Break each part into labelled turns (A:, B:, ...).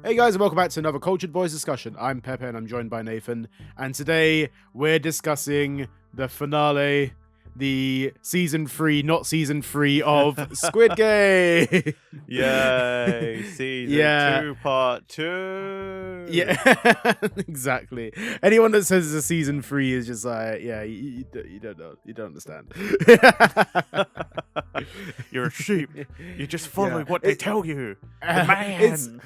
A: Hey guys, and welcome back to another Cultured Boys discussion. I'm Pepe and I'm joined by Nathan, and today we're discussing the finale, the season 3, not season 3 of Squid Game.
B: Yay! Season
A: Yeah.
B: 2, part 2.
A: Yeah, exactly. Anyone that says it's a season 3 is just like, yeah, you don't know, you don't understand.
B: You're a sheep. You're just following what they tell you. The
A: It's
B: man.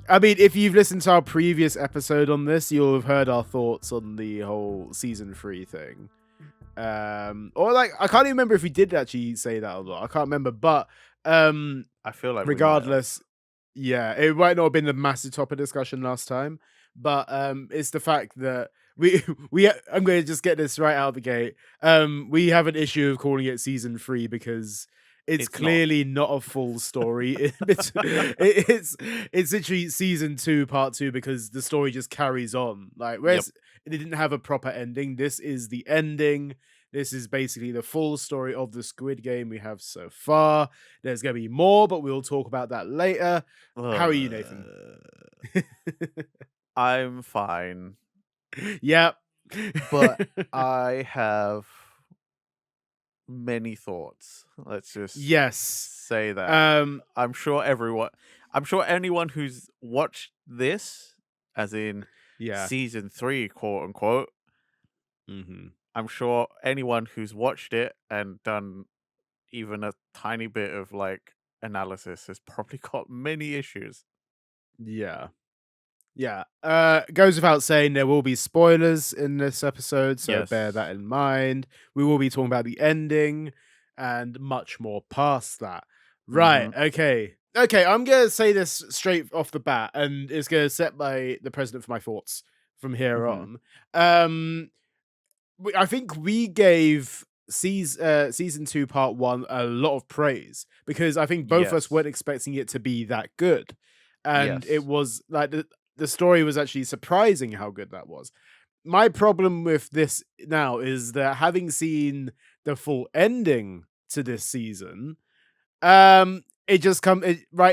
A: I mean, if you've listened to our previous episode on this, you'll have heard our thoughts on the whole season 3 thing. Or like, I can't even remember if we did actually say that or not. I can't remember, but
B: I feel like
A: regardless, yeah, it might not have been the massive topic discussion last time, but it's the fact that I'm going to just get this right out of the gate. We have an issue of calling it season 3 because it's clearly not a full story. It's literally season 2, part 2, because the story just carries on. Like, whereas it didn't have a proper ending, this is the ending. This is basically the full story of the Squid Game we have so far. There's going to be more, but we'll talk about that later. How are you, Nathan?
B: I'm fine,
A: Yep.
B: but I have many thoughts. Let's just say that. I'm sure anyone who's watched this, as in season 3, quote unquote, I'm sure anyone who's watched it and done even a tiny bit of like analysis has probably got many issues.
A: Yeah. Goes without saying there will be spoilers in this episode, so bear that in mind. We will be talking about the ending and much more past that. Right, okay, I'm gonna say this straight off the bat, and it's gonna set the precedent for my thoughts from here on. I think we gave season 2, part 1 a lot of praise because I think both of us weren't expecting it to be that good, and it was like the story was actually surprising how good that was. My problem with this now is that having seen the full ending to this season, right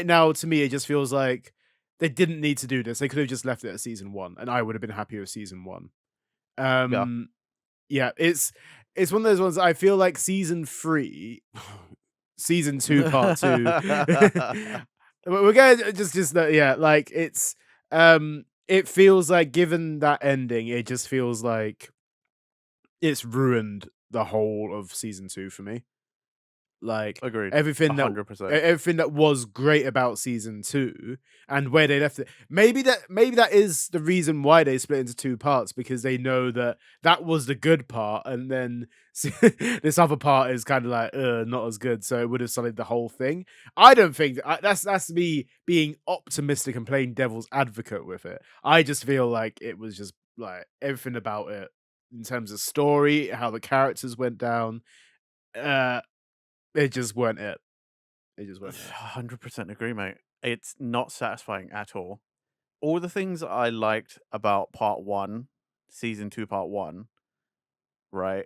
A: now to me it just feels like they didn't need to do this. They could have just left it at season 1, and I would have been happy with season 1. Yeah, it's one of those ones. I feel like season 3, season 2, part 2. We're gonna just like it feels like, given that ending, it just feels like it's ruined the whole of season 2 for me. Like,
B: Agreed.
A: everything
B: 100%.
A: that was great about season 2 and where they left it. Maybe that is the reason why they split into 2 parts, because they know that was the good part, and then this other part is kind of like not as good, so it would have sullied the whole thing. I don't think that's me being optimistic and playing devil's advocate with it. I just feel like it was just like everything about it, in terms of story, how the characters went down, it just weren't it. It just weren't it.
B: 100% agree, mate. It's not satisfying at all. All the things I liked about part 1, season 2, part 1, right?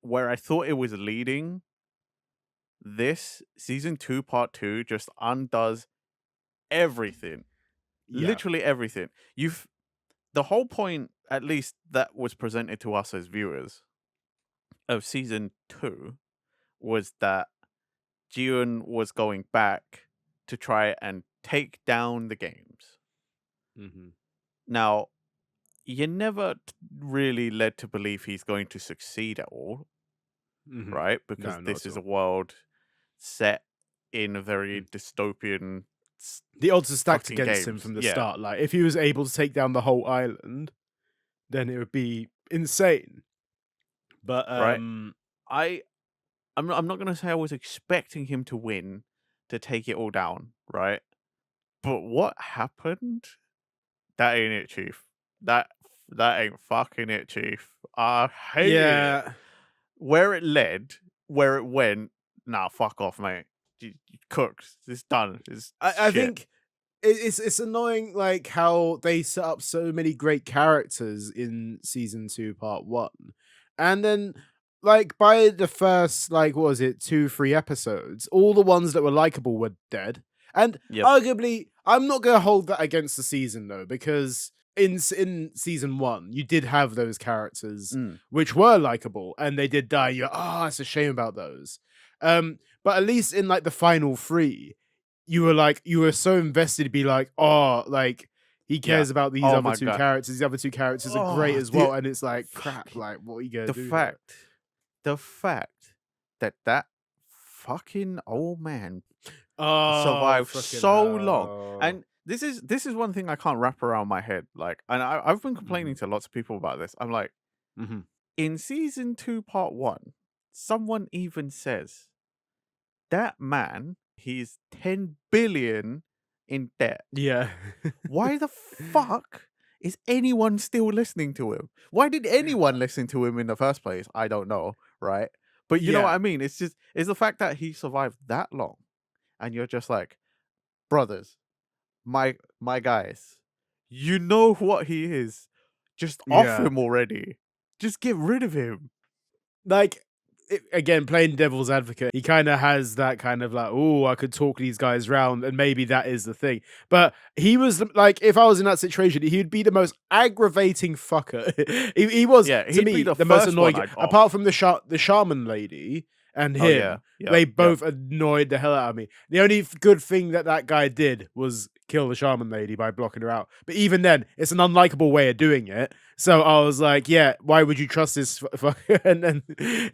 B: Where I thought it was leading, this season 2, part 2 just undoes everything.
A: Yeah.
B: Literally everything. The whole point, at least that was presented to us as viewers, of season 2 was that gi-hun was going back to try and take down the games. Now, you're never really led to believe he's going to succeed at all, right? Because this is a world set in a very dystopian.
A: The odds are stacked against him from the start. Like, if he was able to take down the whole island, then it would be insane. But
B: right, I'm not going to say I was expecting him to win, to take it all down, right? But what happened? That ain't it, Chief. That ain't fucking it, Chief. I hate it. Where it led, where it went, nah, fuck off, mate. You cooked. It's done.
A: I think it's annoying, like, how they set up so many great characters in season 2, part 1, and then, like, by the first, like, what was it, 2-3 episodes, all the ones that were likable were dead. And
B: Yep.
A: arguably, I'm not gonna hold that against the season though, because in season 1, you did have those characters
B: Mm.
A: which were likable and they did die. You're, "Oh, it's a shame about those." But at least in, like, the final 3, you were so invested to be like, "Oh, like, he
B: Yeah.
A: cares about these
B: Oh
A: other
B: my
A: 2
B: god.
A: characters. These other 2 characters are great
B: Oh,
A: as well." And it's like, "Crap, like, what are you gonna
B: the
A: do here?"
B: fact the fact that that fucking old man
A: Oh,
B: survived
A: fucking
B: so long.
A: hell.
B: And this is one thing I can't wrap around my head. Like, and I've been complaining
A: Mhm,
B: to lots of people about this. I'm like,
A: mhm.
B: in season 2, part 1, someone even says that man, he's 10 billion in debt.
A: Yeah.
B: Why the fuck is anyone still listening to him? Why did anyone listen to him in the first place? I don't know, right? But you know what
A: Yeah.
B: I mean? It's the fact that he survived that long, and you're just like, brothers, my guys, you know what he is. Just off
A: Yeah.
B: him already. Just get rid of him.
A: Like, again, playing devil's advocate, he kind of has that kind of like, oh, I could talk these guys round, and maybe that is the thing. But he was like, if I was in that situation, he'd be the most aggravating fucker. He was
B: Yeah,
A: to
B: he'd be
A: me
B: the
A: the most
B: first one
A: annoying,
B: I'd
A: apart
B: off.
A: from the shaman lady and
B: Oh yeah,
A: him.
B: yep,
A: They
B: yep.
A: both annoyed the hell out of me. The only good thing that guy did was kill the shaman lady by blocking her out. But even then, it's an unlikable way of doing it. So I was like, yeah, why would you trust this fucker? And then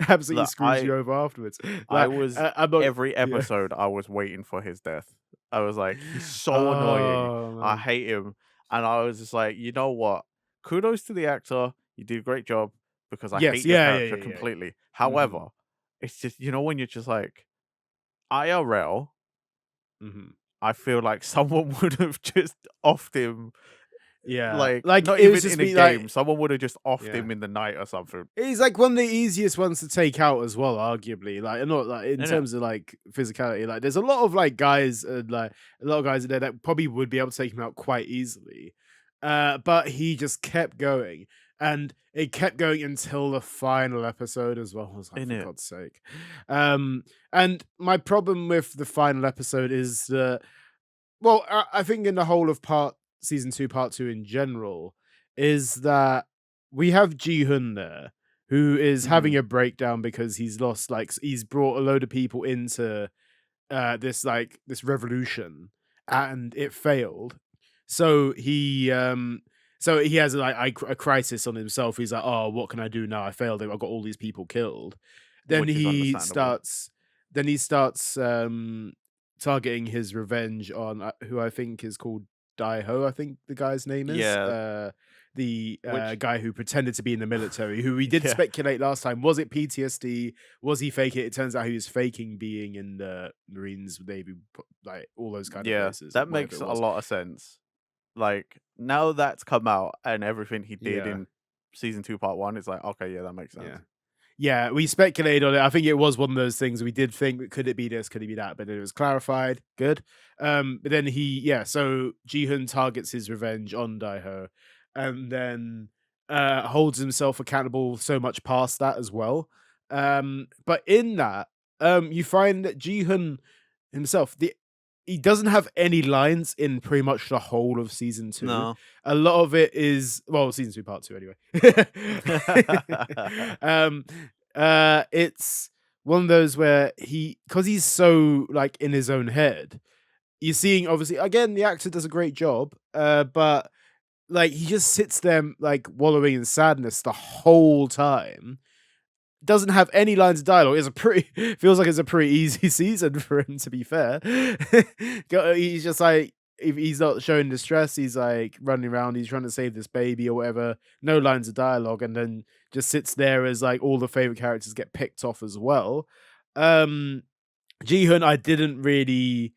A: absolutely
B: Look,
A: screws you over afterwards.
B: I
A: Like,
B: was
A: I'm not,
B: every
A: yeah.
B: episode I was waiting for his death. I was like, he's so annoying.
A: Oh
B: I
A: man.
B: hate him. And I was just like, you know what? Kudos to the actor. You did a great job because I
A: Yes,
B: hate the
A: yeah, yeah,
B: character
A: yeah, yeah,
B: completely.
A: yeah. Hmm.
B: However, it's just, when you're just like, IRL,
A: Hmm.
B: I feel like someone would have just offed him,
A: Yeah,
B: like,
A: like
B: not
A: it was
B: even
A: just
B: in a
A: be
B: game.
A: like,
B: Someone would have just offed
A: yeah.
B: him in the night or something.
A: He's like one of the easiest ones to take out as well, arguably. Like, not like in
B: Innit?
A: terms of like physicality. Like, there's a lot of like guys, like a lot of guys in there that probably would be able to take him out quite easily. But he just kept going, and it kept going until the final episode as well. I was like, for
B: Innit?
A: God's sake. And my problem with the final episode is that, well, I think in the whole of part season 2, part 2 in general, is that we have Ji-hun there, who is
B: Hmm.
A: having a breakdown because he's lost, like, he's brought a load of people into this revolution, and it failed. So he has like a crisis on himself. He's like, oh, what can I do now? I failed. I've got all these people killed. Then
B: Which is
A: he
B: understandable.
A: starts targeting his revenge on who I think is called Daiho. I think the guy's name is
B: Yeah.
A: the
B: Which,
A: guy who pretended to be in the military, who we did
B: yeah.
A: speculate last time. Was it PTSD? Was he faking it? It turns out he was faking being in the Marines, Navy, like all those kind of
B: Yeah,
A: places, or
B: that
A: whatever
B: makes
A: it
B: a
A: was.
B: lot of sense. Like, now that's come out and everything he did
A: Yeah,
B: in season 2, part 1, it's like, okay, yeah, that makes
A: yeah.
B: sense.
A: Yeah, we speculated on it. I think it was one of those things we did think, could it be this, could it be that? But then it was clarified. Good. But then so Ji-hun targets his revenge on Daiho, and then holds himself accountable so much past that as well. But in that, you find that Ji-hun himself, he doesn't have any lines in pretty much the whole of season 2.
B: No.
A: A lot of it is, well, season 2, part 2 anyway. um, it's one of those where because he's so like in his own head, you're seeing obviously again the actor does a great job, but like he just sits there like wallowing in sadness the whole time, doesn't have any lines of dialogue. It's a pretty feels like it's a pretty easy season for him, to be fair. He's just like, if he's not showing distress, he's like running around, he's trying to save this baby or whatever. No lines of dialogue, and then just sits there as like all the favorite characters get picked off as well. Um Ji-hun, I didn't really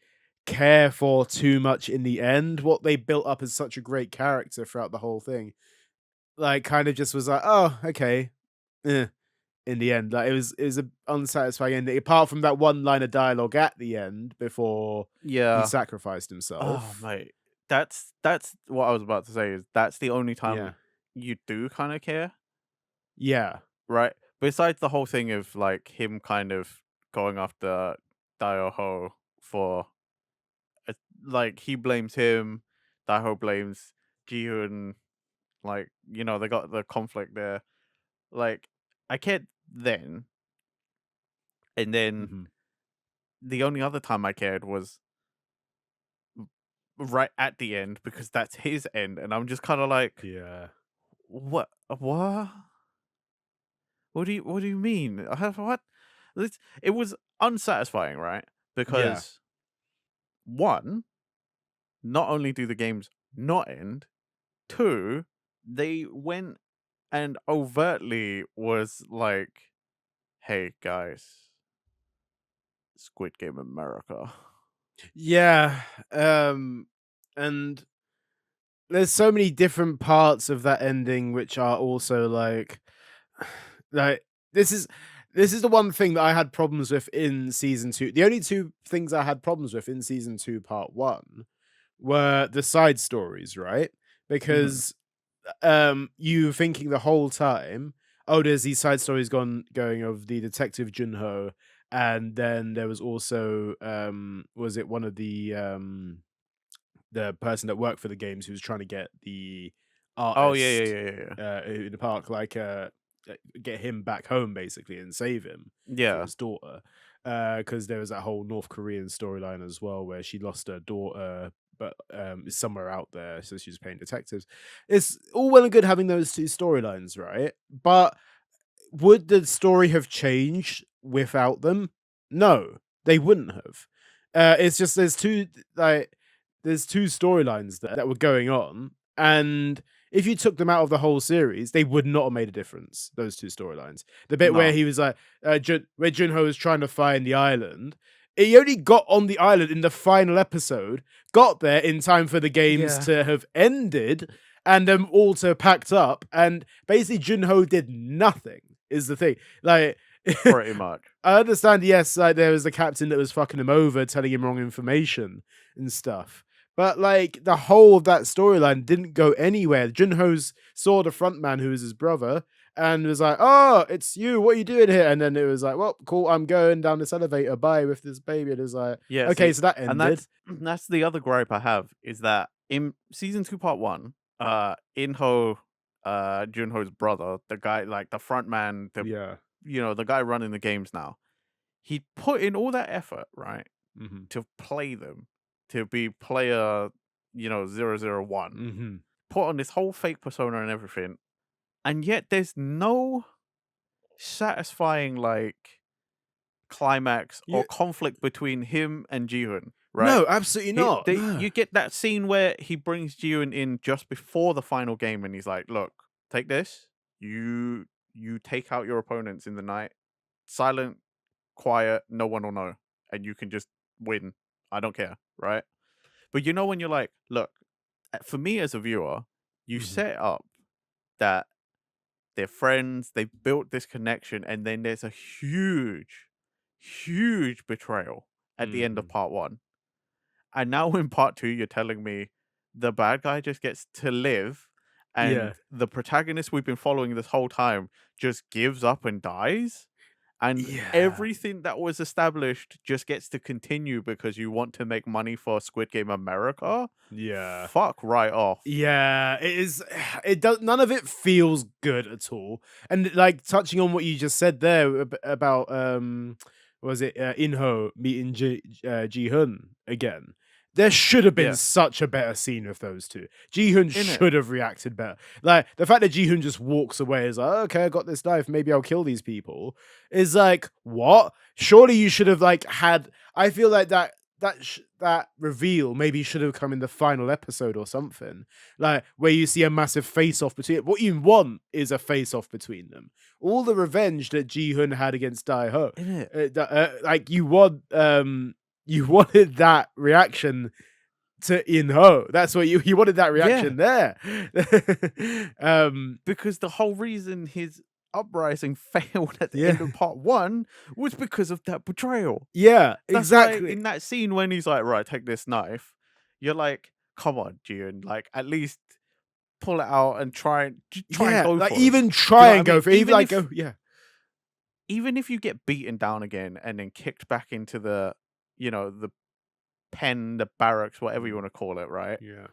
A: care for too much in the end. What they built up as such a great character throughout the whole thing, like kind of just was like, oh, okay. Eh, in the end. Like it was a unsatisfying ending, apart from that one line of dialogue at the end before he
B: Yeah.
A: sacrificed
B: Oh,
A: himself.
B: mate. That's what I was about to say, is that's the only time
A: Yeah.
B: you do kind of care,
A: Yeah.
B: right? Besides the whole thing of like him kind of going after Dioho for like he blames him, Daiho blames Ji-hun, like, they got the conflict there. Like, I cared then, and then
A: Mhm.
B: the only other time I cared was right at the end because that's his end, and I'm just kind of like,
A: Yeah.
B: what? What do you mean? What? It was unsatisfying, right?
A: Yeah.
B: Because one, not only do the games not end, two, they went and overtly was like, "Hey guys, Squid Game America."
A: Yeah. And there's so many different parts of that ending which are also like this is this is the one thing that I had problems with in season 2. The only two things I had problems with in season 2 part 1 were the side stories, right?
B: Mhm.
A: Because you thinking the whole time, oh, there's these side stories going of the detective Junho, and then there was also was it one of the person that worked for the games who was trying to get the
B: Oh yeah, yeah,
A: artist
B: yeah, yeah, yeah.
A: in the park, get him back home basically and save him for
B: Yeah.
A: his daughter. Because there was that whole North Korean storyline as well where she lost her daughter, but is somewhere out there, so she's playing detectives. It's all well and good having those two storylines, right? But would the story have changed without them? No, they wouldn't have. It's just like there's two storylines there that were going on, and if you took them out of the whole series, they would not have made a difference. Those two storylines. The bit where
B: No.
A: he was like, where Junho was trying to find the island. He only got on the island in the final episode, got there in time for the games
B: Yeah.
A: to have ended, and all to packed up, and basically Junho did nothing is the thing. Like,
B: Pretty much.
A: I understand, yes, like there was the captain that was fucking him over, telling him wrong information and stuff. But like the whole of that storyline didn't go anywhere. Junho's saw the front man who was his brother and was like, "Oh, it's you. What are you doing here?" And then it was like, "Well, cool. I'm going down this elevator. Bye with this baby." And it was like,
B: Yeah.
A: "Okay,
B: See,
A: so that
B: and
A: ended."
B: that's the other gripe I have is that in season two, part one, Inho, Junho's brother, the guy, like the front man,
A: Yeah.
B: the guy running the games now, he put in all that effort, right,
A: Mhm.
B: to play them, to be player, 001,
A: Mhm.
B: put on this whole fake persona and everything, and yet there's no satisfying like climax or
A: Yeah.
B: conflict between him and Ji-hun, right?
A: No, absolutely not. No.
B: You get that scene where he brings Ji-hun in just before the final game, and he's like, "Look, take this. You take out your opponents in the night, silent, quiet, no one will know, and you can just win. I don't care, right?" But when you're like, "Look, for me as a viewer, you
A: Mhm.
B: set up that they're friends, they built this connection, and then there's a huge, huge betrayal at the end of
A: Mhm.
B: part one. And now in part two, you're telling me the bad guy just gets to live,
A: Yeah.
B: and the protagonist we've been following this whole time just gives up and dies, and
A: Yeah.
B: everything that was established just gets to continue because you want to make money for Squid Game America?
A: Yeah.
B: Fuck right off.
A: Yeah, it is. It does. None of it feels good at all. And like touching on what you just said there about was it Inho meeting Ji Hun again? There should have been
B: Yeah.
A: such a better scene with those two. Ji Hun
B: In it.
A: should have reacted better. Like the fact that Ji Hun just walks away is like, okay, I got this knife. Maybe I'll kill these people. Is like what? Surely you should have like had. I feel like that reveal maybe should have come in the final episode or something, like where you see a massive face off between. What you want is a face off between them. All the revenge that Ji Hun had against Dai Ho,
B: In it.
A: like you wanted that reaction to In Ho. That's what you wanted that
B: Yeah.
A: reaction there.
B: Because the whole reason his uprising failed at the
A: Yeah,
B: end of part one was because of that betrayal.
A: yeah,
B: That's why
A: exactly.
B: in that scene when he's like, "Right, take this knife," you're like, "Come on, June, like at least pull it out and try and
A: Yeah,
B: go
A: like
B: for him."
A: even
B: Do you
A: try
B: know what I
A: and go
B: mean?
A: for even like go. Yeah,
B: Even if you get beaten down again and then kicked back into the pen, the barracks, whatever you
A: Mm.
B: want to call it, right?
A: Yeah.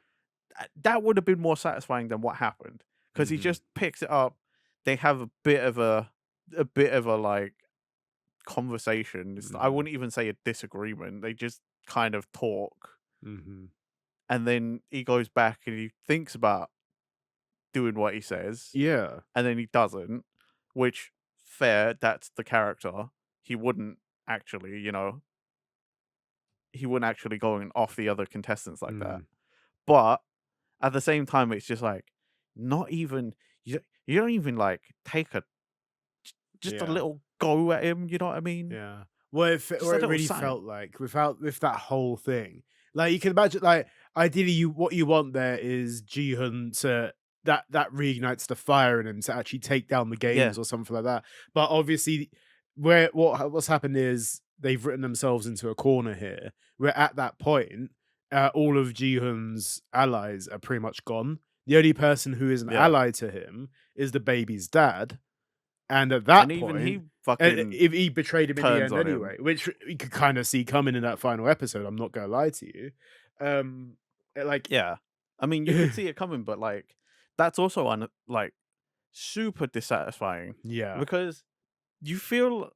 B: That would have been more satisfying than what happened because he
A: Mhm.
B: just picks it up. They have a bit of a like conversation. I
A: Mhm.
B: wouldn't even say a disagreement. They just kind of talk,
A: Mhm.
B: and then he goes back and he thinks about doing what he says,
A: Yeah.
B: and then he doesn't. Which fair, that's the character. He wouldn't actually, he wouldn't actually go and off the other contestants like that.
A: Mm.
B: But at the same time, it's just like not even you don't even like take a just a
A: Yeah.
B: little go at him. You know what I mean?
A: Yeah. Well,
B: Just a
A: it
B: little
A: really
B: something.
A: felt like with that whole thing, like you can imagine, like ideally, what you want there is Ji-hun to that reignites the fire in him to actually take down the
B: Yeah,
A: games or something like that. But obviously, what's happened is they've written themselves into a corner here. Where at that point, all of Ji-hun's allies are pretty much gone. The only person who is an
B: yeah.
A: ally to him is the baby's dad, and at
B: And
A: that
B: even he
A: point,
B: fucking
A: if he betrayed him in the
B: turns
A: end
B: on him.
A: anyway, which you could kind of see coming in that final episode. I'm not gonna lie to you. Um, like,
B: Yeah. I mean, you could see it coming, but like that's also like super dissatisfying
A: yeah,
B: because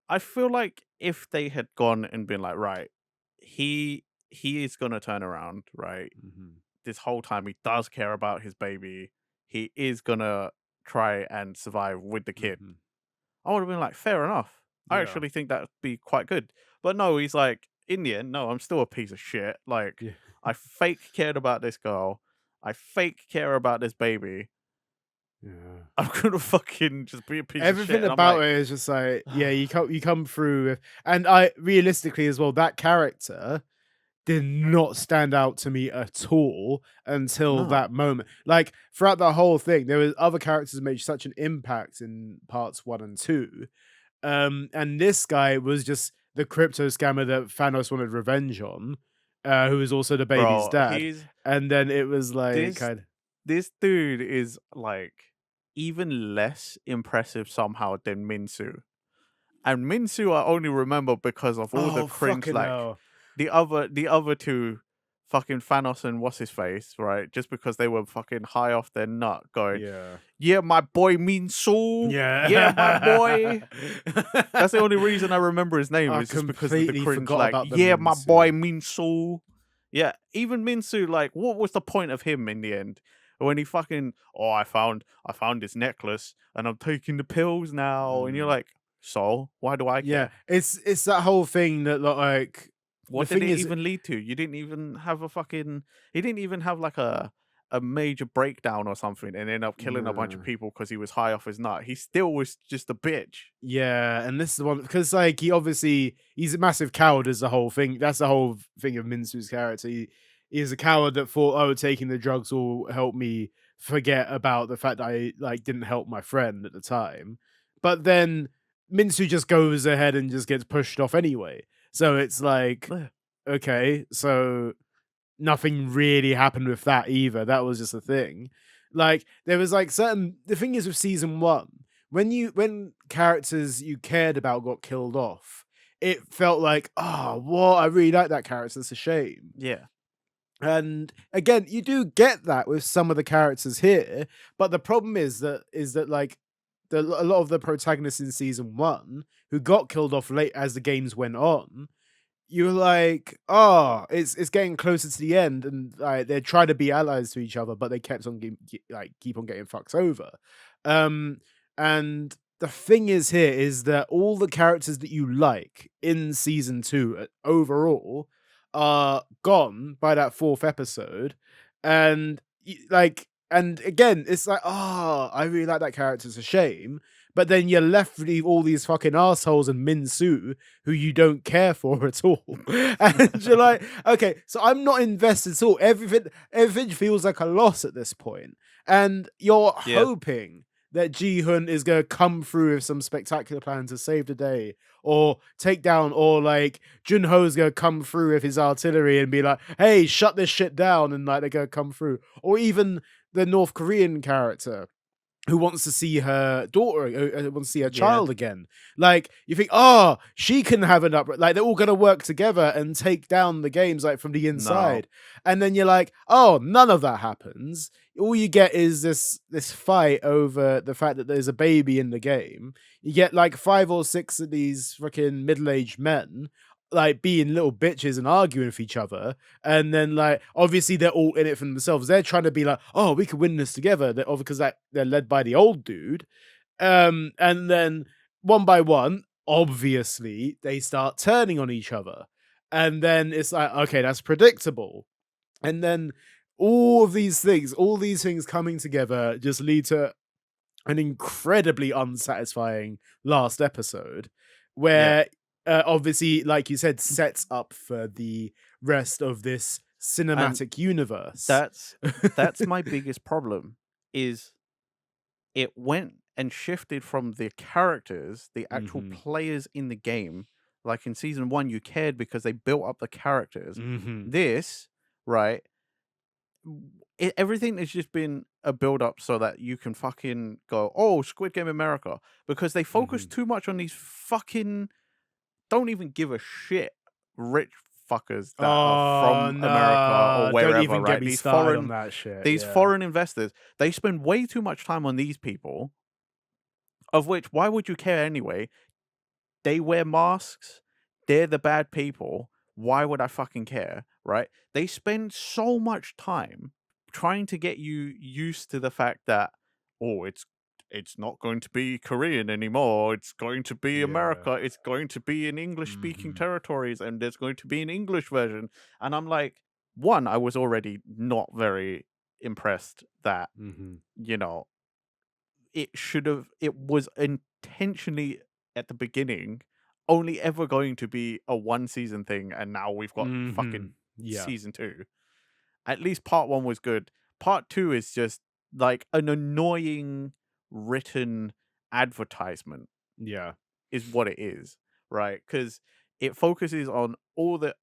B: I feel like if they had gone and been like, right, he is gonna turn around, right?
A: hmm
B: This whole time he does care about his baby. He is gonna try and survive with the kid.
A: hmm
B: I would have been like, fair enough. I
A: yeah,
B: actually think that'd be quite good. But no, he's like, in the end, no, I'm still a piece of shit. Like,
A: yeah.
B: I fake cared about this girl. I fake care about this baby.
A: Yeah.
B: I'm gonna fucking just be a piece of shit.
A: Everything
B: And I'm
A: about
B: like,
A: it is just like, yeah, you come through with, and I realistically as well, that character did not stand out to me at all until
B: no,
A: that moment. Like throughout the whole thing, there was other characters made such an impact in parts 1 and 2. And this guy was just the crypto scammer that Thanos wanted revenge on, who was also the baby's
B: bro,
A: dad. And then it was like
B: this
A: kind
B: this dude is like even less impressive somehow than Minsu. And Minsu I only remember because of all the
A: oh
B: cringe,
A: fucking
B: like
A: hell.
B: the other two, fucking Thanos and what's his face, right? Just because they were fucking high off their nut, going,
A: Yeah.
B: "Yeah, my boy Minsu, yeah, my boy."
A: Yeah.
B: That's the only reason I remember his name
A: I
B: is just because of the
A: completely
B: cringe,
A: forgot
B: like,
A: about the
B: "Yeah, my boy
A: Minsu.
B: Minsu." Yeah, even Minsu, like, what was the point of him in the end? When he fucking, oh, I found this necklace and I'm taking the pills now, and you're
A: Mm.
B: like, so why do I
A: Yeah,
B: care?
A: it's that whole thing that like the
B: What did
A: thing
B: it
A: is
B: even lead to? You didn't even have a fucking. He didn't even have like a major breakdown or something, and ended up killing a bunch of
A: no.
B: people because he was high off his nut. He still was just a bitch.
A: Yeah, and this is the one because like he's a massive coward is the whole thing. That's the whole thing of Minsu's character. He is a coward that thought, oh, taking the drugs will help me forget about the fact that I like didn't help my friend at the time. But then Minsu just goes ahead and just gets pushed off anyway. So it's like,
B: Yeah.
A: okay, so nothing really happened with that either. That was just a thing. Like there was like certain the thing is with season one, when characters you cared about got killed off, it felt like, oh, what I really like that character. It's a shame.
B: Yeah.
A: And again, you do get that with some of the characters here, but the problem is that like a lot of the protagonists in season one who got killed off late as the games went on, you're like, oh, it's getting closer to the end, and like they're trying to be allies to each other, but they kept on keep on getting fucked over. Um, and the thing is here is that all the characters that you like in season two overall are gone by that fourth episode, and and again, it's like, oh, I really like that character. It's a shame. But then you're left with all these fucking assholes and Minsu who you don't care for at all. And you're like, okay, so I'm not invested at all. Everything feels like a loss at this point. And you're
B: Yeah.
A: hoping that Ji-hun is gonna come through with some spectacular plan to save the day or take down, or like Junho's gonna come through with his artillery and be like, hey, shut this shit down, and like they're gonna come through. Or even the North Korean character who wants to see her daughter, wants to see her
B: Yeah.
A: child again. Like you think, oh, she can have an up. Like they're all gonna work together and take down the games like from the
B: No.
A: inside. And then you're like, oh, none of that happens. All you get is this fight over the fact that there's a baby in the game. You get like 5 or 6 of these freaking middle-aged men like being little bitches and arguing with each other, and then like obviously they're all in it for themselves. They're trying to be like, oh, we can win this together. Because like they're led by the old dude. And then one by one, obviously, they start turning on each other. And then it's like, okay, that's predictable. And then all these things coming together just lead to an incredibly unsatisfying last episode
B: Yeah.
A: where obviously like you said sets up for the rest of this
B: And
A: cinematic universe.
B: that's that's my biggest problem is it went and shifted from the characters, the actual
A: Mhm.
B: players in the game. Like in season 1 you cared because they built up the characters.
A: Mhm.
B: This, right? Everything has just been a build up so that you can fucking go, oh, Squid Game America, because they focus
A: Mhm.
B: too much on these fucking don't even give a shit rich fuckers that are
A: Oh
B: from America or
A: no, don't
B: wherever,
A: even get
B: right?
A: me started on that shit.
B: These
A: Yeah.
B: foreign investors, they spend way too much time on these people, of which why would you care anyway? They wear masks. They're the bad people. Why would I fucking care, right? They spend so much time trying to get you used to the fact that oh, it's not going to be Korean anymore. It's going to be
A: Yeah.
B: America. It's going to be in English speaking
A: Mhm.
B: territories and there's going to be an English version. And I'm like, one, I was already not very impressed that,
A: Mhm.
B: you know, it was intentionally at the beginning only ever going to be a one season thing and now we've got fucking
A: Mhm. Yeah.
B: season 2. At least part 1 was good. Part 2 is just like an annoying written advertisement
A: Yeah.
B: is what it is, right? Cuz it focuses on all the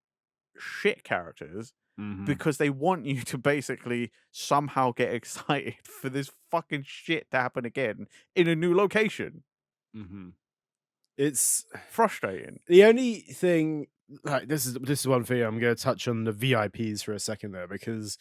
B: shit characters
A: Mhm.
B: because they want you to basically somehow get excited for this fucking shit to happen again in a new location.
A: Mhm. It's
B: Frustrating.
A: the only thing like this is one thing I'm going to touch on the VIPs for a second there because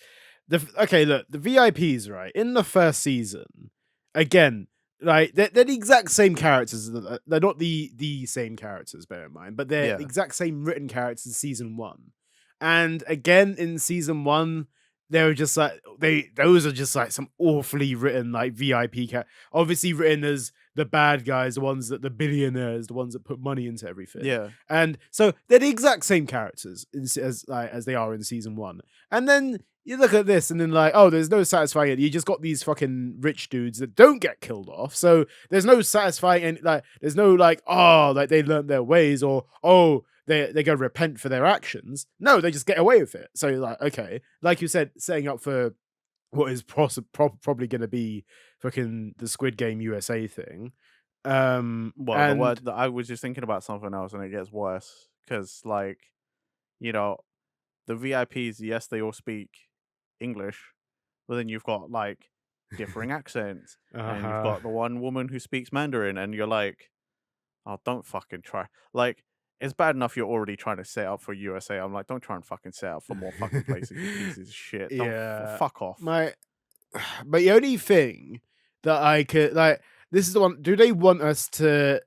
A: okay, look, the VIPs, right? In the first season, again, like they're the exact same characters. They're not the same characters, bear in mind, but they're the
B: Yeah.
A: exact same written characters in season 1. And again in season 1, they were just like those are just like some awfully written like VIP obviously written as the bad guys, the ones that the billionaires, the ones that put money into everything.
B: Yeah.
A: And so they're the exact same characters as they are in season 1. And then you look at this and then like, oh, there's no satisfying it. You just got these fucking rich dudes that don't get killed off. So there's no satisfying and like there's no like, oh, like they learned their ways or oh, they're gonna repent for their actions. No, they just get away with it. So you're like, okay, like you said, setting up for what is probably gonna be fucking the Squid Game USA thing.
B: Well, the
A: And
B: word that I was just thinking about something else and it gets worse because, like, you know, the VIPs, yes, they all speak English, but then you've got like differing accents and you've
A: uh-huh.
B: got the one woman who speaks Mandarin and you're like, oh, don't fucking try. Like, it's bad enough you're already trying to set up for USA. I'm like, don't try and fucking set up for more fucking places, you pieces of shit. Don't
A: Yeah.
B: fuck off.
A: My but the only thing that I could like this is the one, do they want us to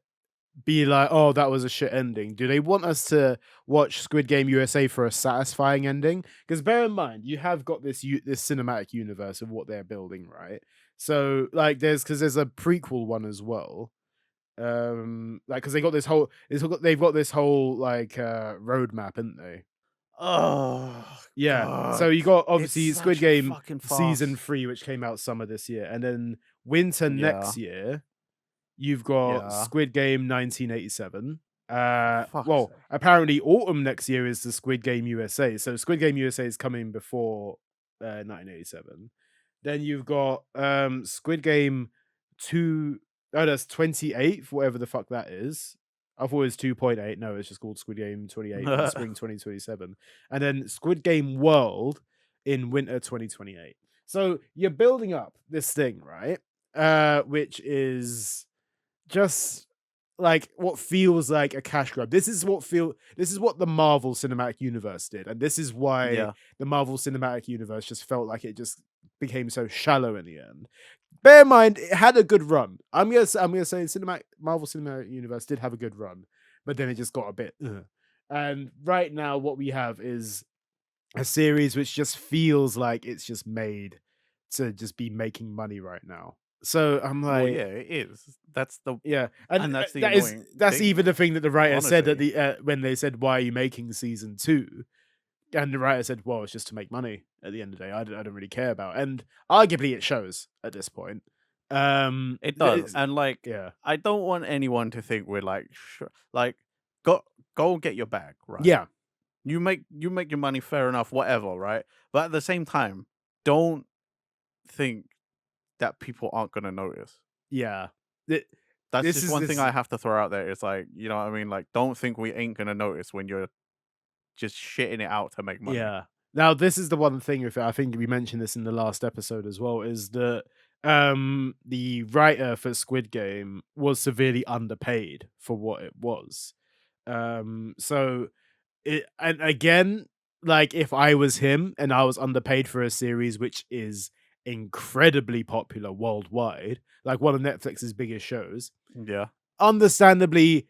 A: be like, "Oh, that was a shit ending"? Do they want us to watch Squid Game USA for a satisfying ending? Because bear in mind, you have got this cinematic universe of what they're building, right? So, like, there's a prequel one as well. Like, because they've got this whole like roadmap, haven't they?
B: Oh
A: Yeah. So
B: god.
A: you got
B: It's
A: obviously Squid
B: such a
A: Game
B: fucking
A: season
B: farce.
A: 3, which came out summer this year, and then winter
B: Yeah.
A: next year you've got
B: Yeah.
A: Squid Game 1987.
B: For fuck's
A: Well,
B: sake.
A: apparently autumn next year is the Squid Game USA. So Squid Game USA is coming before 1987. Then you've got Squid Game 2, oh that's 28th, whatever the fuck that is. I thought it was 2.8. No, it's just called Squid Game 28th in spring 2027. And then Squid Game World in winter 2028. So you're building up this thing, right? which is just like what feels like a cash grab. This is what the Marvel Cinematic Universe did, and this is why
B: Yeah.
A: the Marvel Cinematic Universe just felt like it just became so shallow in the end. Bear in mind, it had a good run. I'm gonna say Marvel Cinematic Universe did have a good run, but then it just got a bit. Ugh. And right now, what we have is a series which just feels like it's just made to just be making money right now. So I'm
B: Well,
A: like,
B: yeah, it is. That's the
A: yeah, and
B: and that's the
A: that is
B: annoying
A: that's
B: thing,
A: even the thing that the writer said at
B: honestly.
A: the when they said, "Why are you making season 2?" And the writer said, "Well, it's just to make money at the end of the day. I don't really care about." And arguably, it shows at this point.
B: It does,
A: It's
B: and, like,
A: yeah.
B: I don't want anyone to think we're, like, like, go go get your bag, right?
A: Yeah,
B: You make your money, fair enough, whatever, right? But at the same time, don't think that people aren't gonna notice.
A: yeah. Th
B: That's
A: this
B: just
A: is
B: one thing
A: this
B: I have to throw out there. It's like, you know what I mean? Like, don't think we ain't gonna notice when you're just shitting it out to make money.
A: Yeah. Now, this is the one thing with it, I think we mentioned this in the last episode as well, is that the writer for Squid Game was severely underpaid for what it was. So it and again, like if I was him and I was underpaid for a series which is incredibly popular worldwide, like one of Netflix's biggest shows,
B: Yeah.
A: understandably,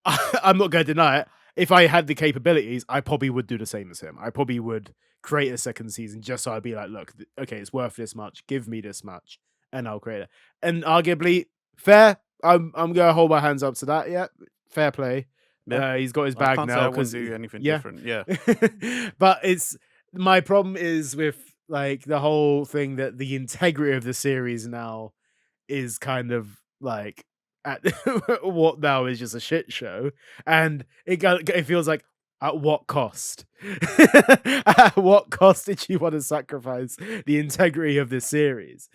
A: I'm not going to deny it. If I had the capabilities, I probably would do the same as him. I probably would create a second season just so I'd be like, look, okay, it's worth this much. Give me this much, and I'll create it. And arguably, fair. I'm gonna hold my hands up to that. Yeah, fair play.
B: Yeah.
A: He's got his
B: I
A: bag
B: can't say I
A: now
B: wouldn't
A: because
B: do anything
A: yeah.
B: different. Yeah.
A: But it's my problem is with like the whole thing that the integrity of the series now is kind of like at what now is just a shit show, and it feels like at what cost? At what cost did you want to sacrifice the integrity of this series?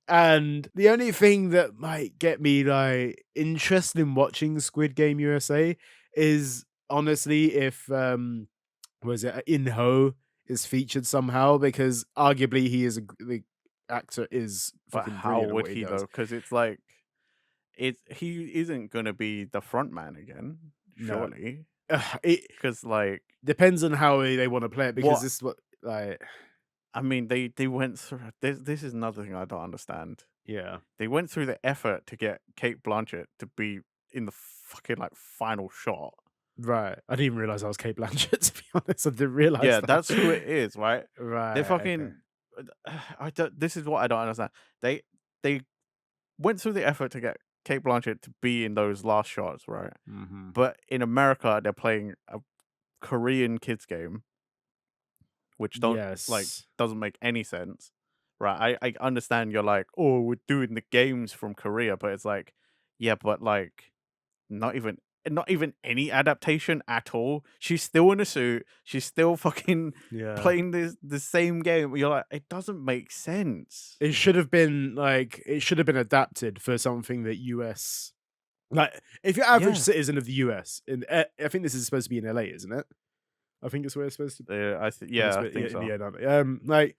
A: And the only thing that might get me like interested in watching Squid Game USA is honestly if was it In-ho is featured somehow because arguably he is the actor is
B: But
A: fucking
B: how
A: brilliant at
B: would
A: what he
B: he though?
A: does.
B: Because it's like he isn't gonna be the front man again,
A: No,
B: surely.
A: it
B: Because like
A: depends on how they want to play it because
B: what
A: this is what like
B: I mean, they went through this is another thing I don't understand.
A: yeah,
B: They went through the effort to get Kate Blanchett to be in the fucking like final shot.
A: right. I didn't even realize I was Kate Blanchett to be honest. I didn't realize
B: Yeah,
A: that.
B: that's who it is, right? They
A: Right. Okay.
B: fucking I don't, this is what I don't understand. They went through the effort to get Kate Blanchett to be in those last shots, right?
A: Hmm.
B: But in America, they're playing a Korean kids game, which
A: Yes.
B: doesn't make any sense, right? I understand you're like, oh, we're doing the games from Korea, but it's like, yeah, but like not even not even any adaptation at all. She's still in a suit. She's still fucking
A: Yeah.
B: playing the same game. You're like, it doesn't make sense.
A: It should have been like it should have been adapted for something that US like if you're average
B: Yeah,
A: citizen of the US, and I think this is supposed to be in LA, isn't it? I think it's where it's supposed to. Or it's
B: yeah, I think
A: in the
B: so.
A: like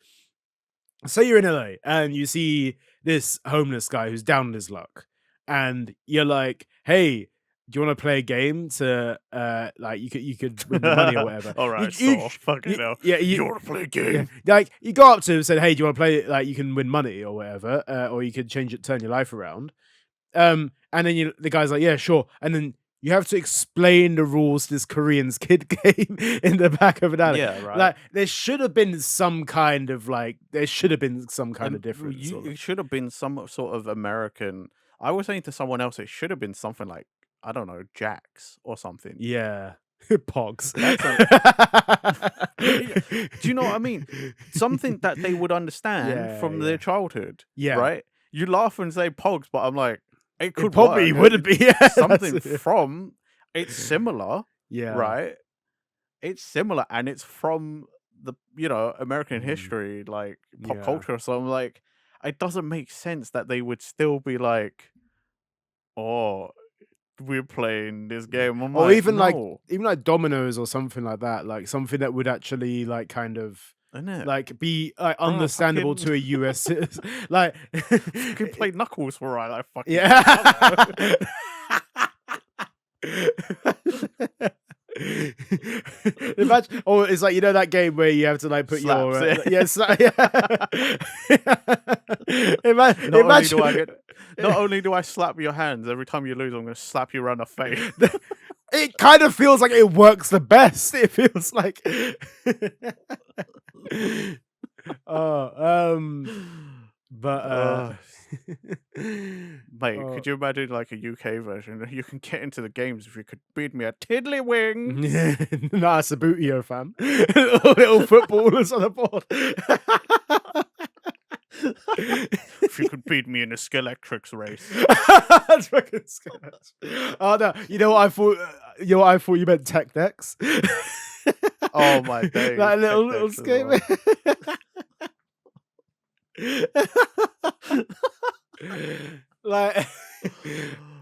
A: say you're in LA and you see this homeless guy who's down on his luck, and you're like, "Hey, do you want to play a game to like you could win the money or whatever?"
B: All
A: You
B: right,
A: you,
B: so fucking hell.
A: yeah
B: You want to play a
A: yeah
B: game?
A: like you go up to him and said, "Hey, do you want to play like you can win money or whatever, or you could turn your life around." And then the guy's like, "Yeah, sure," and then. You have to explain the rules to this Korean's kid game in the back of an alley.
B: Yeah, right.
A: Like there should have been some kind of difference.
B: You
A: Or
B: it should have been some sort of American. I was saying to someone else, it should have been something like I don't know, Jax or something.
A: yeah, Pogs.
B: That's a Yeah, do you know what I mean? Something that they would understand
A: Yeah,
B: from their
A: yeah,
B: childhood,
A: yeah.
B: right? You laugh and say Pogs, but I'm like, it
A: It
B: could
A: probably
B: work.
A: wouldn't be. Yeah,
B: Something from it's similar,
A: yeah,
B: right? It's similar and it's from the American
A: mm,
B: history, like pop
A: yeah.
B: culture. So I'm like, it doesn't make sense that they would still be like, oh, we're playing this game. I'm
A: Or
B: like, no.
A: even like dominoes or something like that. Like something that would actually like kind of
B: Isn't it?
A: like be
B: Bro,
A: understandable
B: fucking
A: to a US citizen. Like,
B: fucking play Knuckles for I like fucking
A: yeah. Imagine, or it's like, you know, that game where you have to like put your
B: slaps it.
A: yes, yeah.
B: Not only do I
A: Imagine.
B: get not only do I slap your hands every time you lose, I'm gonna slap you around the face.
A: It kind of feels like it works the best. It feels like oh but
B: Ugh. Mate,
A: oh
B: could you imagine like a UK version? You can get into the games if you could beat me at Tiddlywinks.
A: nah, it's a Bootio fam. Little footballers on the board.
B: If you could beat me in a Skeletrix race.
A: That's fucking sketch. Oh no, you know what I thought? You know what I thought you meant Tech Decks.
B: Oh my days.
A: That little
B: Tech decks as
A: skate. Like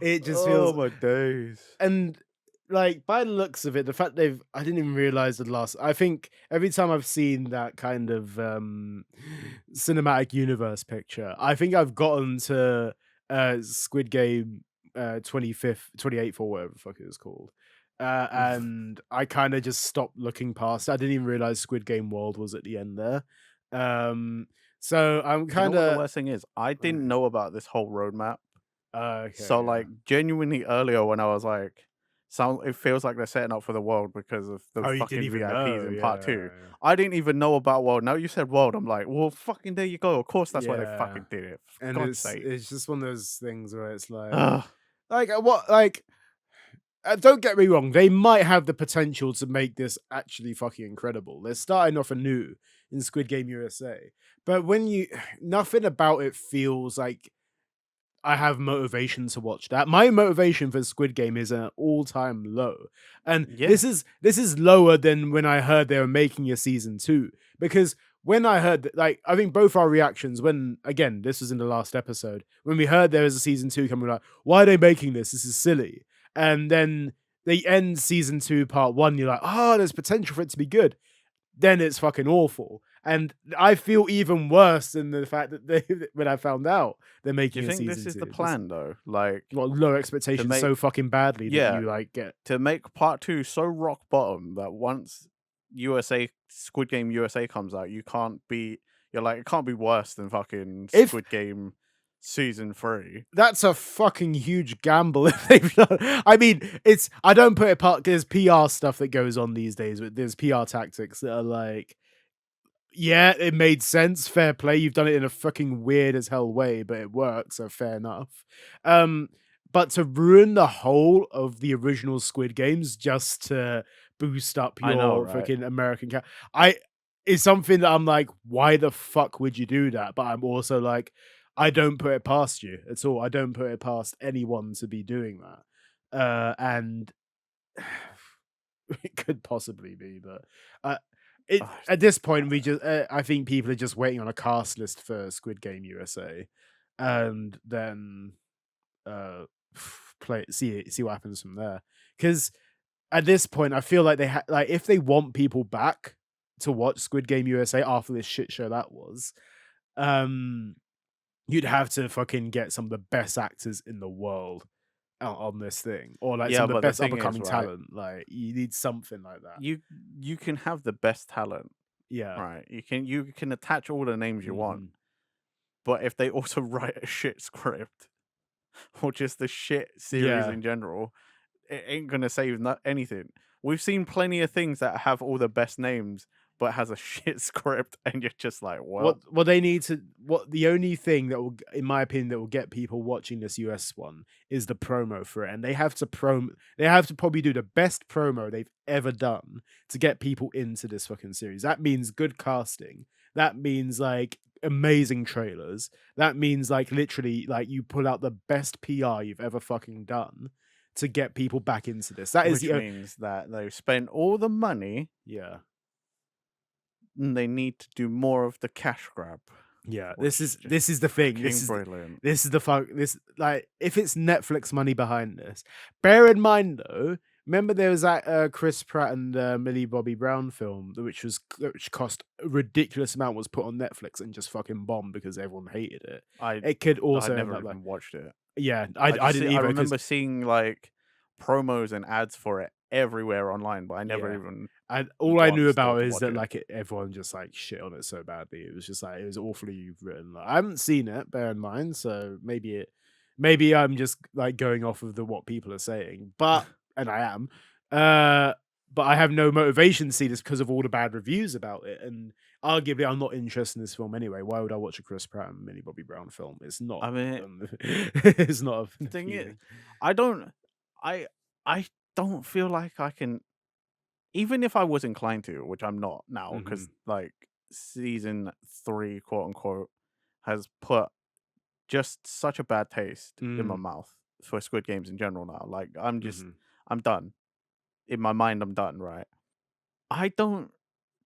A: it just
B: Oh
A: feels,
B: my days.
A: and like by the looks of it, the fact I didn't even realize the last. I think every time I've seen that kind of cinematic universe picture, I think I've gotten to Squid Game 25th, 28th, or whatever the fuck it was called. And I kind of just stopped looking past it. I didn't even realize Squid Game World was at the end there. So I'm
B: Do you know
A: kind
B: what the
A: of
B: worst thing is? I didn't know about this whole roadmap.
A: okay.
B: So
A: Yeah.
B: like genuinely earlier when I was like, it feels like they're setting up for the world because of the
A: Oh, you
B: fucking
A: didn't even
B: VIPs
A: know?
B: in
A: Yeah,
B: part two.
A: yeah.
B: I didn't even know about world. Now you said world, I'm like, well, fucking there you go. Of course, that's why they
A: Yeah.
B: fucking did it. For
A: And
B: God's sake.
A: it's just one of those things where it's
B: Ugh.
A: what like don't get me wrong, they might have the potential to make this actually fucking incredible. They're starting off anew in Squid Game USA, but when you nothing about it feels like I have motivation to watch that. My motivation for Squid Game is an all-time low. And
B: Yeah.
A: this is lower than when I heard they were making a season 2. Because when I heard that, like, I think both our reactions when, again, this was in the last episode, when we heard there was a season 2 coming, like, why are they making this? This is silly. And then they end season 2 part 1, you're like, oh, there's potential for it to be good. Then it's fucking awful. And I feel even worse than the fact that they, when I found out they're
B: Do
A: making
B: you
A: a
B: think
A: season
B: this is
A: 2.
B: the
A: Just,
B: plan though? Like
A: well, low expectations
B: make-
A: so fucking badly that
B: Yeah.
A: you like get
B: to make part 2 so rock bottom that once Squid Game USA comes out, you're like, it can't be worse than fucking
A: If-
B: Squid Game season 3.
A: that's a fucking huge gamble if they've done. I mean, I don't put it part, there's PR stuff that goes on these days, but there's PR tactics that are like, yeah, it made sense, fair play. You've done it in a fucking weird as hell way, but it works, so fair enough. But to ruin the whole of the original Squid Games just to boost up
B: I know,
A: your
B: right?
A: fucking American is something that I'm like, why the fuck would you do that? But I'm also like, I don't put it past you at all. I don't put it past anyone to be doing that. And it could possibly be, but at this point, we just I think people are just waiting on a cast list for Squid Game USA, and then see what happens from there. Because at this point, I feel like like if they want people back to watch Squid Game USA after this shit show that was, you'd have to fucking get some of the best actors in the world on this thing, or like some of the best up and coming talent. Like you need something like that.
B: You can have the best talent,
A: Yeah,
B: right? You can attach all the names you want, but if they also write a shit script or just the shit series in general, it ain't gonna save anything. We've seen plenty of things that have all the best names but has a shit script, and you're just like, well,
A: what they need to, the only thing that will, in my opinion, that will get people watching this US one is the promo for it, and they have to probably do the best promo they've ever done to get people into this fucking series. That means good casting. That means like amazing trailers. That means like literally like you pull out the best PR you've ever fucking done to get people back into this. That
B: which means that they've spent all the money.
A: Yeah.
B: And they need to do more of the cash grab.
A: Yeah, this is the thing. This is
B: brilliant.
A: This is the fuck. This, like, if it's Netflix money behind this, bear in mind though, remember there was that, Chris Pratt and, Millie Bobby Brown film, which cost a ridiculous amount, was put on Netflix and just fucking bombed because everyone hated it.
B: I
A: It could
B: I
A: also end
B: never
A: up like
B: even watched it.
A: yeah, I didn't
B: I
A: either because
B: remember seeing, like, promos and ads for it everywhere online, but I never
A: yeah.
B: even
A: And all I knew
B: glanced
A: about
B: to
A: it is
B: watch
A: that,
B: it.
A: like, everyone just, like, shit on it so badly. It was just, like, it was awfully written. Like, I haven't seen it, bear in mind, so maybe I'm just, like, going off of the what people are saying, but and I am, uh, but I have no motivation to see this because of all the bad reviews about it, and arguably, I'm not interested in this film anyway. Why would I watch a Chris Pratt and Millie Bobby Brown film? It's not,
B: I mean,
A: it's not
B: thing is,
A: appealing.
B: I don't I I don't feel like I can, even if I was inclined to, which I'm not now, because
A: Mhm.
B: like, season 3, quote, unquote, has put just such a bad taste in my
A: Mm.
B: mouth for Squid Games in general now. Like,
A: Mhm.
B: I'm done. In my mind, I'm done, right? I don't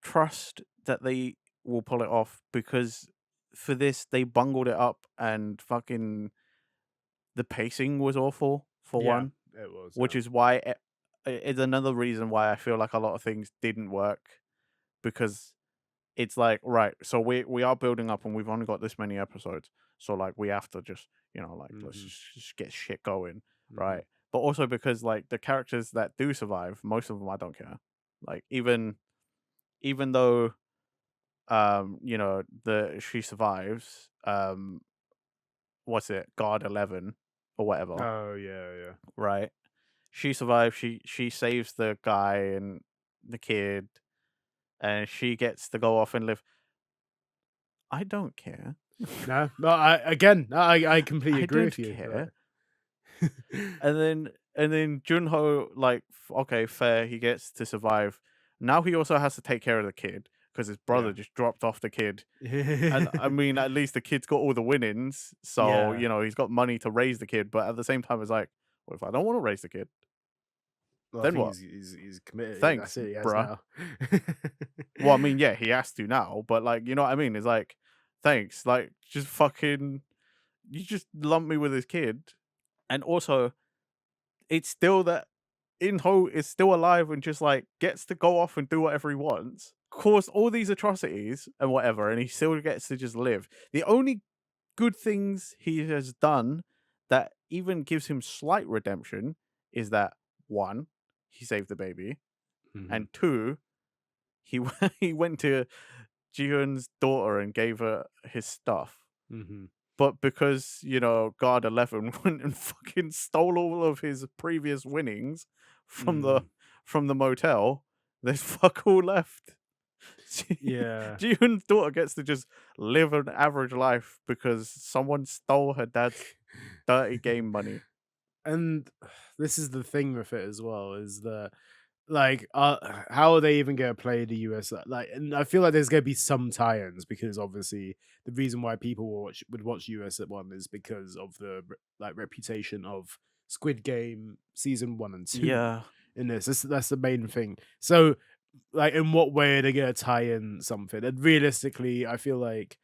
B: trust that they will pull it off because for this, they bungled it up and fucking the pacing was awful, for
A: Yeah,
B: one,
A: it was,
B: which
A: yeah.
B: is why it's another reason why I feel like a lot of things didn't work because it's like, right, so we are building up and we've only got this many episodes. So like we have to just, like, let's
A: Mhm.
B: just get shit going,
A: Mhm.
B: right? But also because like the characters that do survive, most of them I don't care. Like even though the she survives, what's it, guard 11 or whatever,
A: Oh, yeah, yeah.
B: right? She survives, she saves the guy and the kid and she gets to go off and live. I don't care.
A: No, but I completely
B: I
A: agree
B: don't
A: with you,
B: care.
A: like
B: And then Junho, like, okay, fair, he gets to survive. Now he also has to take care of the kid because his
A: yeah.
B: brother just dropped off the kid. And I mean, at least the kid's got all the winnings, so
A: Yeah.
B: he's got money to raise the kid. But at the same time, it's like, well, if I don't want to raise the kid,
A: Well, I
B: then
A: think
B: what?
A: he's committed.
B: Thanks,
A: That's it, he has
B: bruh.
A: now.
B: Well, I mean, yeah, he has to now, but like, you know what I mean? It's like, thanks, like, just fucking, you just lump me with his kid, and also it's still that Inho is still alive and just like gets to go off and do whatever he wants, cause all these atrocities and whatever, and he still gets to just live. The only good things he has done that even gives him slight redemption is that one, he saved the baby,
A: Mhm,
B: and two, he he went to Ji-hun's daughter and gave her his stuff.
A: mhm,
B: But because, Guard 11 went and fucking stole all of his previous winnings from the
A: mhm.
B: from the motel, there's fuck all left.
A: Yeah.
B: Ji-hun's daughter gets to just live an average life because someone stole her dad's dirty game money.
A: And this is the thing with it as well, is that like, how are they even gonna play the US? Like, and I feel like there's gonna be some tie-ins because obviously the reason why people would watch US at one is because of the like reputation of Squid Game season 1 and 2
B: Yeah.
A: in this. That's the main thing. So, like, in what way are they gonna tie in something? And realistically, I feel like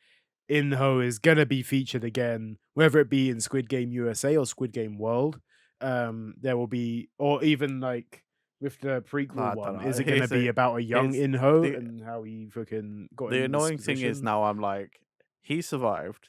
A: Inho is gonna be featured again, whether it be in Squid Game USA or Squid Game World. There will be, or even like with the prequel
B: I don't
A: one,
B: know.
A: is it gonna be about a young
B: Here's
A: Inho
B: the
A: and how he fucking got
B: the
A: in this
B: annoying thing is
A: position?
B: now I'm like, he survived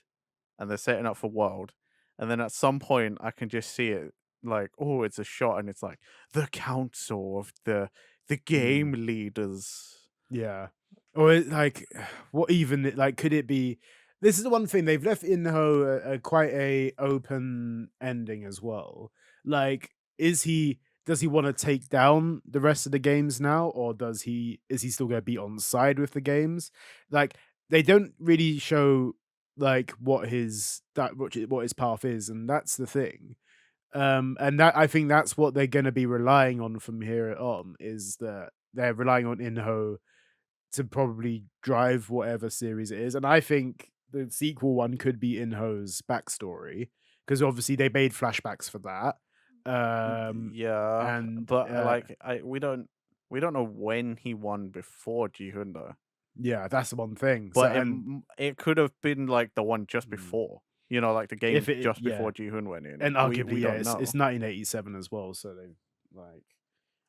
B: and they're setting up for World. And then at some point I can just see it like, oh, it's a shot and it's like the council of the game
A: Mm,
B: leaders.
A: yeah. Or like, what even like could it be? This is the one thing they've left Inho a quite a open ending as well. Like, does he want to take down the rest of the games now, or is he still going to be on side with the games? Like, they don't really show like what his path is, and that's the thing. And that I think that's what they're going to be relying on from here on, is that they're relying on Inho to probably drive whatever series it is. And I think the sequel one could be Inho's backstory because obviously they made flashbacks for that.
B: Yeah,
A: And
B: but like we don't know when he won before Ji-hun though.
A: yeah, that's the one thing. So
B: But
A: and
B: it could have been like the one just
A: mm,
B: before. Like the game
A: if it
B: just
A: yeah,
B: before Ji-hun went in.
A: and
B: We
A: arguably
B: we
A: yeah,
B: don't
A: it's
B: know.
A: 1987 as well. So they like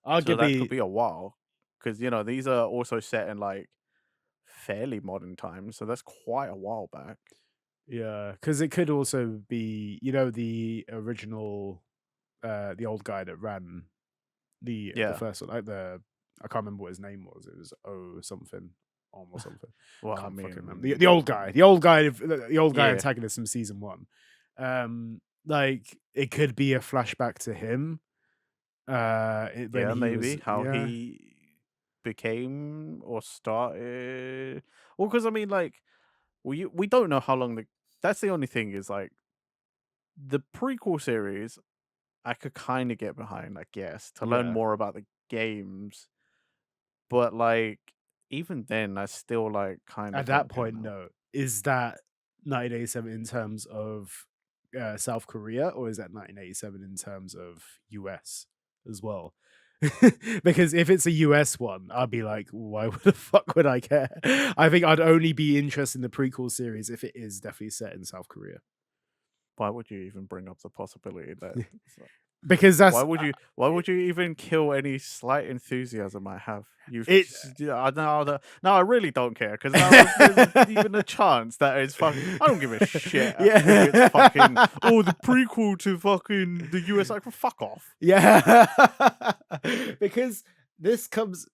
B: So that could
A: Arguably,
B: be a while, because these are also set in like fairly modern times, so that's quite a while back.
A: yeah, because it could also be, the original, the old guy that ran the
B: Yeah.
A: first one, like I can't remember what his name was. It was O something, or something.
B: Well, I
A: Can't fucking remember. The
B: mean,
A: old guy, the old guy in
B: yeah,
A: tagging from season one. Like it could be a flashback to him. When
B: yeah,
A: he
B: maybe
A: was,
B: how he became or started. Well, because I mean, like, we don't know how long the. That's the only thing is like the prequel series. I could kind of get behind, I guess, to learn
A: yeah.
B: more about the games, but like even then, I still like kind
A: At
B: of
A: that
B: don't care
A: point,
B: now.
A: no. Is that 1987 in terms of South Korea, or is that 1987 in terms of US as well? Because if it's a US one, I'd be like, why the fuck would I care? I think I'd only be interested in the prequel series if it is definitely set in South Korea.
B: Why would you even bring up the possibility that?
A: Because
B: Why
A: that's
B: would you? Why would you even kill any slight enthusiasm I have?
A: it.
B: Yeah, I know that. No, I really don't care because now if there's even a chance that it's fucking. I don't give a shit if it's fucking.
A: Yeah.
B: Oh, the prequel to fucking the US. Like, fuck off.
A: Yeah. Because this comes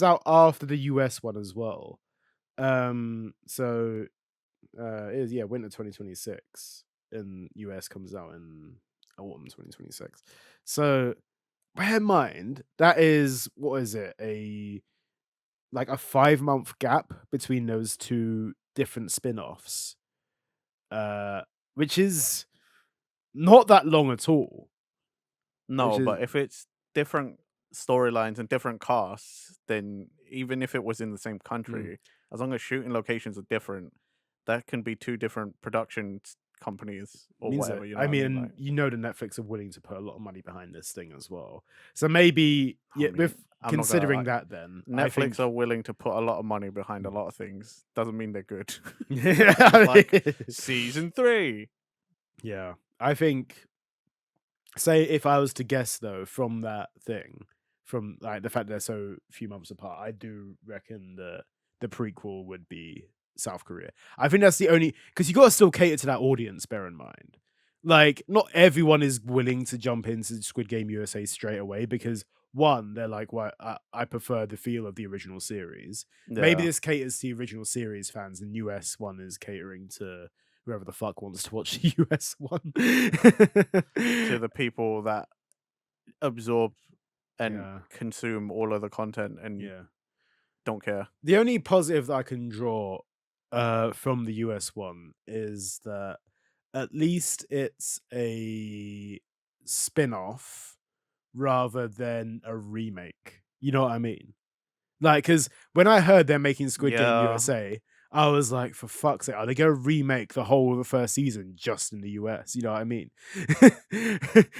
A: out after the US one as well. So it is, yeah, winter 2026, and US comes out in autumn 2026. So bear in mind that is, what is it, a 5-month gap between those two different spin-offs, uh which is not that long at all. Which
B: No,
A: is
B: but if it's different storylines and different casts, then even if it was in the same
A: mm.
B: country, as long as shooting locations are different, that can be two different production companies or
A: Means that,
B: whatever. You know
A: I
B: what I mean?
A: mean,
B: Like,
A: the Netflix are willing to put a lot of money behind this thing as well. So maybe,
B: I
A: yeah,
B: mean,
A: with
B: I'm not gonna
A: considering
B: like
A: that, then I
B: Netflix
A: think,
B: are willing to put a lot of money behind a
A: mm.
B: lot of things. Doesn't mean they're good.
A: Yeah,
B: Like season 3.
A: yeah, I think, say if I was to guess though, from that thing, from like the fact they're so few months apart, I do reckon that the prequel would be South Korea. I think that's the only, because you got to still cater to that audience. Bear in mind, like not everyone is willing to jump into Squid Game USA straight away because one, they're like, "Well, I prefer the feel of the original series." Maybe
B: Yeah,
A: this caters to the original series fans, and US one is catering to whoever the fuck wants to watch the US one.
B: to the people that absorb and
A: Yeah,
B: consume all of the content and
A: yeah.
B: don't care.
A: The only positive that I can draw from the US one is that at least it's a spin-off rather than a remake. You know what I mean? Like, because when I heard they're making Squid Game
B: Yeah.
A: USA, I was like, for fuck's sake, are they going to remake the whole of the first season just in the US? You know what I mean?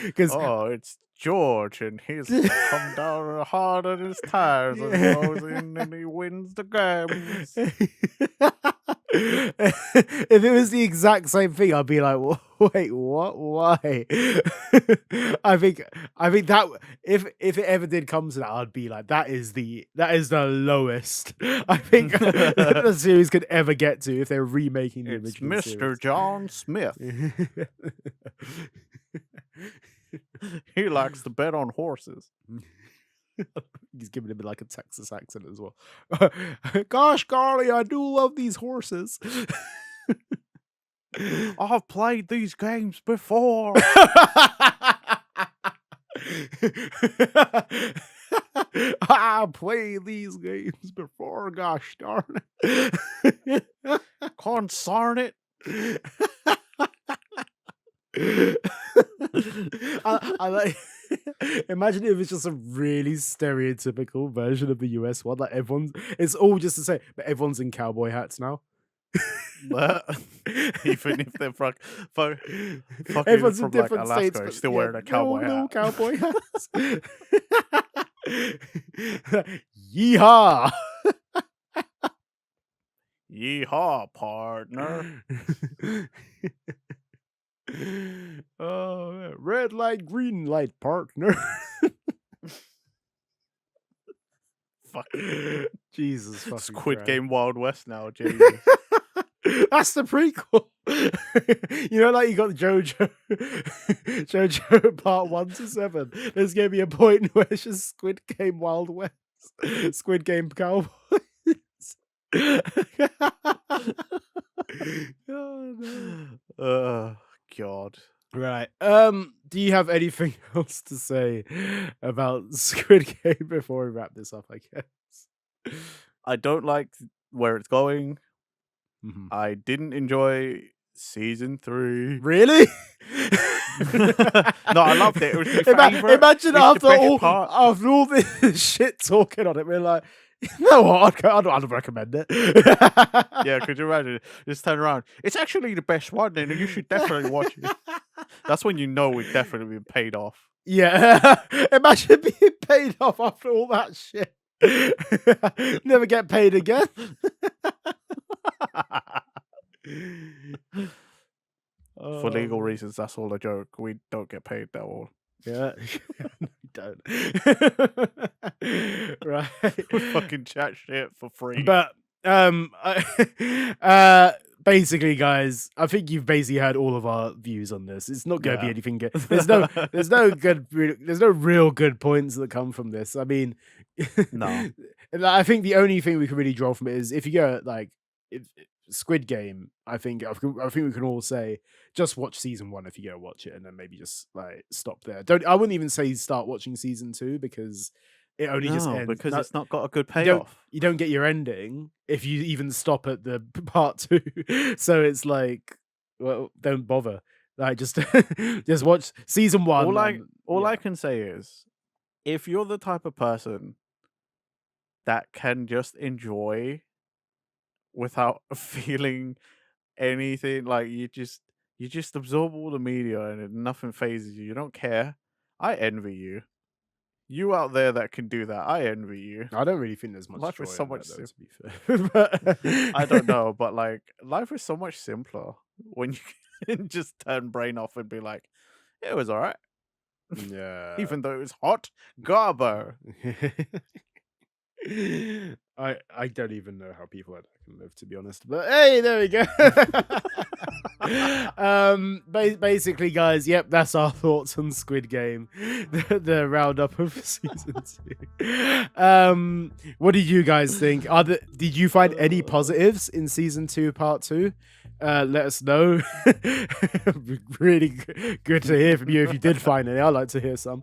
A: Because
B: Oh, it's George, and he's come down hard on his tires and he goes in and he wins the games.
A: if it was the exact same thing, I'd be like, Wait, what? Why?" I think, that if it ever did come to that, I'd be like, that is the lowest I think the series could ever get to if they're remaking the
B: It's
A: original
B: Mr.
A: series.
B: John Smith. He likes to bet on horses.
A: He's giving him like a Texas accent as well. Gosh golly, I do love these horses.
B: I've played these games before.
A: I played these games before, gosh darn it.
B: Consarn it.
A: I like imagine if it's just a really stereotypical version of the US one. Like everyone's, it's all just the same, but everyone's in cowboy hats now.
B: But even if they're fucking
A: Everyone's in
B: from like
A: different states,
B: Alaska, he's
A: but
B: still
A: yeah,
B: wearing a
A: they're all
B: cowboy
A: little
B: hat.
A: cowboy hats. Yeehaw!
B: Yeehaw, partner.
A: Oh, red light, green light, partner.
B: Fucking
A: Jesus fucking
B: Squid
A: Christ.
B: Game Wild West now, Jesus.
A: That's the prequel. You know, like you got JoJo, JoJo part 1 to 7. There's gonna be a point where it's just Squid Game Wild West, Squid Game Cowboys. Oh no.
B: God.
A: Right. Do you have anything else to say about Squid Game before we wrap this up, I guess?
B: I don't like where it's going.
A: Mhm.
B: I didn't enjoy season 3.
A: Really?
B: No, I loved it. It was my favorite.
A: Imagine
B: It's the best part.
A: after all this shit talking on it, we're like, you know what? I'd recommend it.
B: Yeah, could you imagine? Just turn around. It's actually the best one, and you should definitely watch it. That's when you know we've definitely been paid off.
A: Yeah. Imagine being paid off after all that shit. Never get paid again.
B: For legal reasons, that's all a joke. We don't get paid that all.
A: Yeah. No, you don't. Right.
B: We fucking chat shit for free.
A: But basically, guys, I think you've basically heard all of our views on this. It's not going to be
B: Yeah.
A: anything good. There's no real good points that come from this. I mean,
B: No.
A: I think the only thing we can really draw from it is if you go like Squid Game. I think we can all say just watch season 1 if you go watch it, and then maybe just like stop there. I wouldn't even say start watching season 2 because it only just
B: No,
A: ends.
B: because it's not got a good
A: You don't,
B: payoff.
A: you don't get your ending if you even stop at the part 2. So it's like, well, don't bother. Like just just watch season 1.
B: All
A: yeah.
B: I can say is, if you're the type of person that can just enjoy without feeling anything, like you just absorb all the media and nothing phases you. You don't care. I envy you. You out there that can do that, I envy you.
A: I don't really think there's much
B: Life
A: joy
B: is so
A: in
B: much
A: that, though, to be fair. But
B: I don't know, but like life is so much simpler when you can just turn brain off and be like, it was all right,
A: Yeah.
B: even though it was hot garbo.
A: I don't even know how people like that can live, to be honest. But hey, there we go. Basically, guys, yep, that's our thoughts on Squid Game, the roundup of season 2. What did you guys think? Did you find any positives in season 2, part 2? Let us know. Really good to hear from you if you did find any. I'd like to hear some.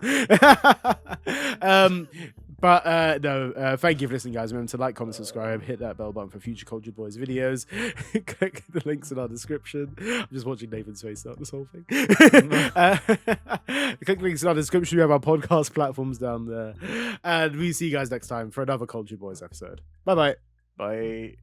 A: But no, thank you for listening, guys. Remember to like, comment, subscribe, hit that bell button for future Culture Boys videos. Click the links in our description. I'm just watching Nathan's face start this whole thing. Click links in our description. We have our podcast platforms down there. And we see you guys next time for another Culture Boys episode. Bye-bye.
B: Bye.